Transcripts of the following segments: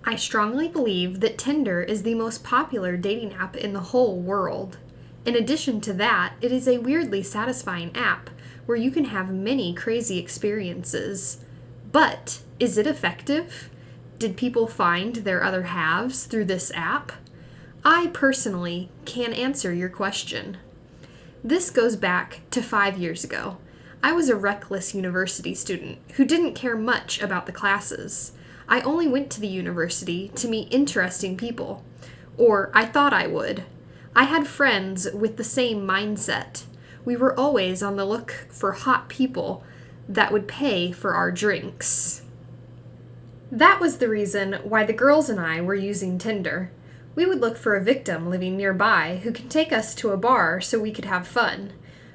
I strongly believe that Tinder is the most popular dating app in the whole world. In addition to that, it is a weirdly satisfying app where you can have many crazy experiences. But is it effective? Did people find their other halves through this app? I personally can answer your question. This goes back to 5 years ago. I was a reckless university student who didn't care much about the classes. I only went to the university to meet interesting people, or I thought I would. I had friends with the same mindset. We were always on the look for hot people that would pay for our drinks. That was the reason why the girls and I were using Tinder. We would look for a victim living nearby who could take us to a bar so we could have fun.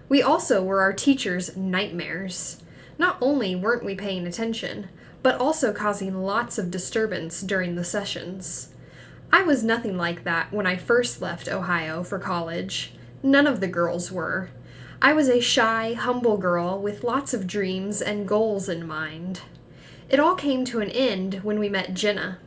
We also were our teachers' nightmares. Not only weren't we paying attention, but also causing lots of disturbance during the sessions. I was nothing like that when I first left Ohio for college. None of the girls were. I was a shy, humble girl with lots of dreams and goals in mind. It all came to an end when we met Jenna.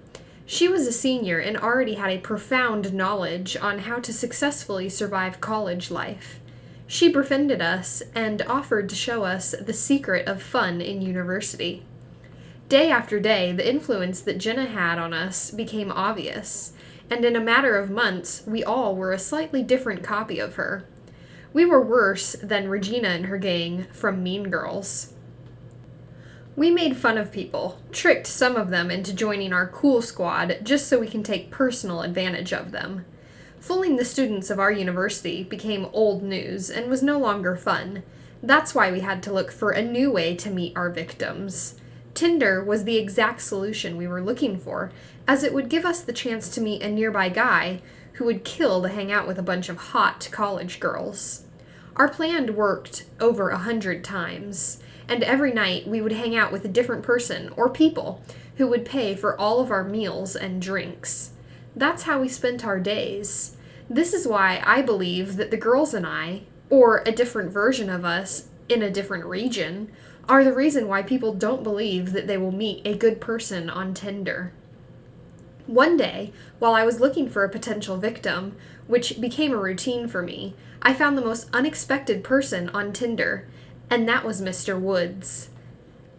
She was a senior and already had a profound knowledge on how to successfully survive college life. She befriended us and offered to show us the secret of fun in university. Day after day, the influence that Jenna had on us became obvious, and in a matter of months, we all were a slightly different copy of her. We were worse than Regina and her gang from Mean Girls. We made fun of people, tricked some of them into joining our cool squad just so we can take personal advantage of them. Fooling the students of our university became old news and was no longer fun. That's why we had to look for a new way to meet our victims. Tinder was the exact solution we were looking for, as it would give us the chance to meet a nearby guy who would kill to hang out with a bunch of hot college girls. Our plan worked over 100 times, and every night we would hang out with a different person or people who would pay for all of our meals and drinks. That's how we spent our days. This is why I believe that the girls and I, or a different version of us in a different region, are the reason why people don't believe that they will meet a good person on Tinder. One day, while I was looking for a potential victim, which became a routine for me, I found the most unexpected person on Tinder, and that was Mr. Woods.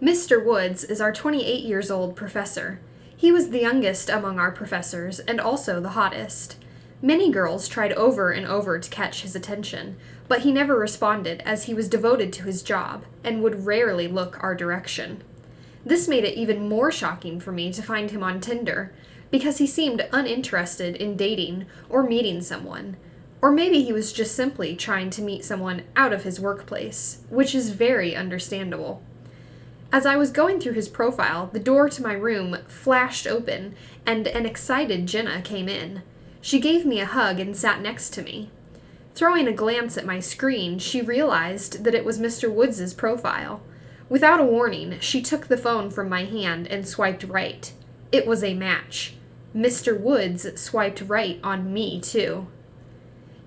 Mr. Woods is our 28 years old professor. He was the youngest among our professors and also the hottest. Many girls tried over and over to catch his attention, but he never responded as he was devoted to his job and would rarely look our direction. This made it even more shocking for me to find him on Tinder, because he seemed uninterested in dating or meeting someone. Or maybe he was just simply trying to meet someone out of his workplace, which is very understandable. As I was going through his profile, the door to my room flashed open, and an excited Jenna came in. She gave me a hug and sat next to me. Throwing a glance at my screen, she realized that it was Mr. Woods' profile. Without a warning, she took the phone from my hand and swiped right. It was a match. Mr. Woods swiped right on me, too.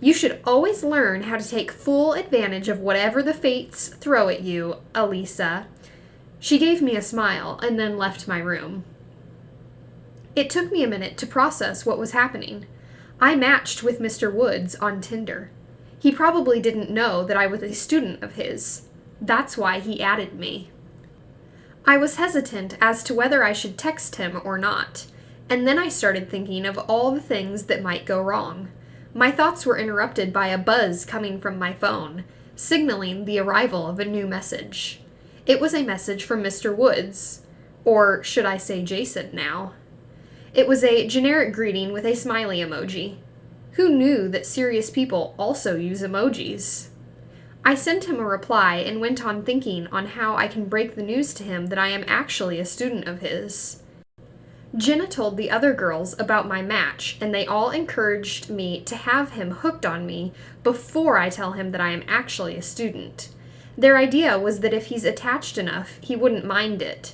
You should always learn how to take full advantage of whatever the fates throw at you, Elisa. She gave me a smile and then left my room. It took me a minute to process what was happening. I matched with Mr. Woods on Tinder. He probably didn't know that I was a student of his. That's why he added me. I was hesitant as to whether I should text him or not, and then I started thinking of all the things that might go wrong. My thoughts were interrupted by a buzz coming from my phone, signaling the arrival of a new message. It was a message from Mr. Woods, or should I say Jason now. It was a generic greeting with a smiley emoji. Who knew that serious people also use emojis? I sent him a reply and went on thinking on how I can break the news to him that I am actually a student of his. Jenna told the other girls about my match, and they all encouraged me to have him hooked on me before I tell him that I am actually a student. Their idea was that if he's attached enough, he wouldn't mind it.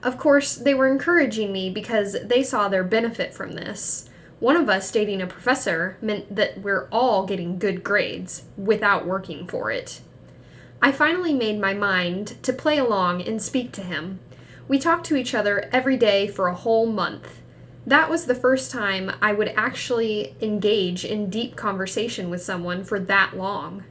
Of course, they were encouraging me because they saw their benefit from this. One of us dating a professor meant that we're all getting good grades without working for it. I finally made my mind to play along and speak to him. We talked to each other every day for a whole month. That was the first time I would actually engage in deep conversation with someone for that long.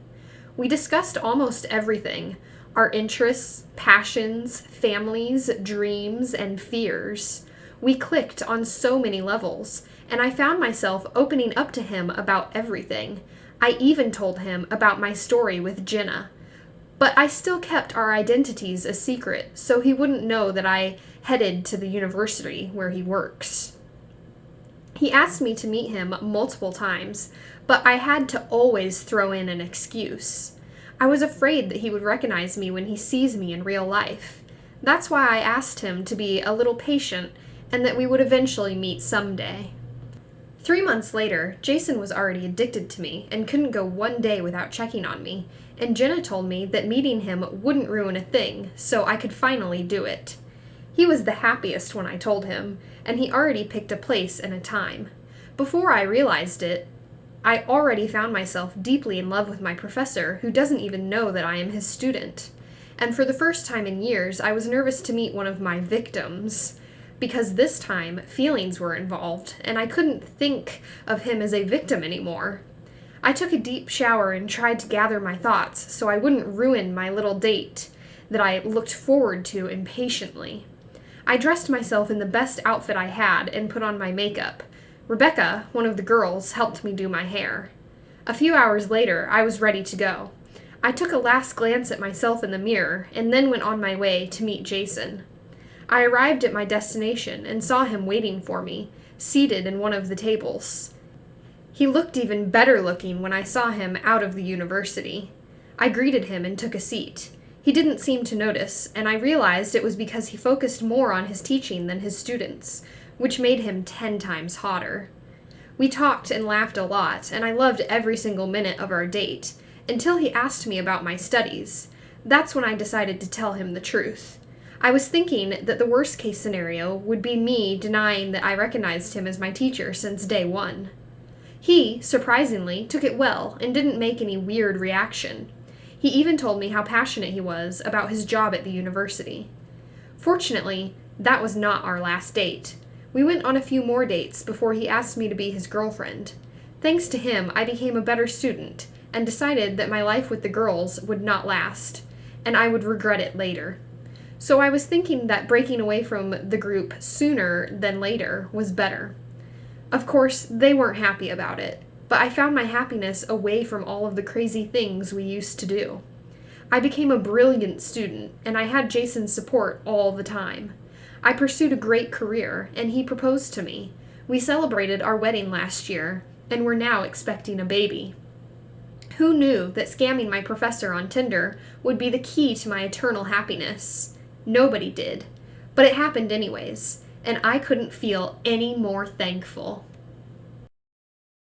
We discussed almost everything: our interests, passions, families, dreams, and fears. We clicked on so many levels, and I found myself opening up to him about everything. I even told him about my story with Jenna. But I still kept our identities a secret, so he wouldn't know that I headed to the university where he works. He asked me to meet him multiple times, but I had to always throw in an excuse. I was afraid that he would recognize me when he sees me in real life. That's why I asked him to be a little patient and that we would eventually meet someday. 3 months later, Jason was already addicted to me and couldn't go one day without checking on me, and Jenna told me that meeting him wouldn't ruin a thing, so I could finally do it. He was the happiest when I told him, and he already picked a place and a time. Before I realized it, I already found myself deeply in love with my professor, who doesn't even know that I am his student. And for the first time in years, I was nervous to meet one of my victims, because this time feelings were involved, and I couldn't think of him as a victim anymore. I took a deep shower and tried to gather my thoughts so I wouldn't ruin my little date that I looked forward to impatiently. I dressed myself in the best outfit I had and put on my makeup. Rebecca, one of the girls, helped me do my hair. A few hours later, I was ready to go. I took a last glance at myself in the mirror and then went on my way to meet Jason. I arrived at my destination and saw him waiting for me, seated in one of the tables. He looked even better looking when I saw him out of the university. I greeted him and took a seat. He didn't seem to notice, and I realized it was because he focused more on his teaching than his students, which made him 10 times hotter. We talked and laughed a lot, and I loved every single minute of our date, until he asked me about my studies. That's when I decided to tell him the truth. I was thinking that the worst case scenario would be me denying that I recognized him as my teacher since day one. He, surprisingly, took it well and didn't make any weird reaction. He even told me how passionate he was about his job at the university. Fortunately, that was not our last date. We went on a few more dates before he asked me to be his girlfriend. Thanks to him, I became a better student and decided that my life with the girls would not last, and I would regret it later. So I was thinking that breaking away from the group sooner than later was better. Of course, they weren't happy about it, but I found my happiness away from all of the crazy things we used to do. I became a brilliant student, and I had Jason's support all the time. I pursued a great career, and he proposed to me. We celebrated our wedding last year, and we're now expecting a baby. Who knew that scamming my professor on Tinder would be the key to my eternal happiness? Nobody did. But it happened anyways, and I couldn't feel any more thankful.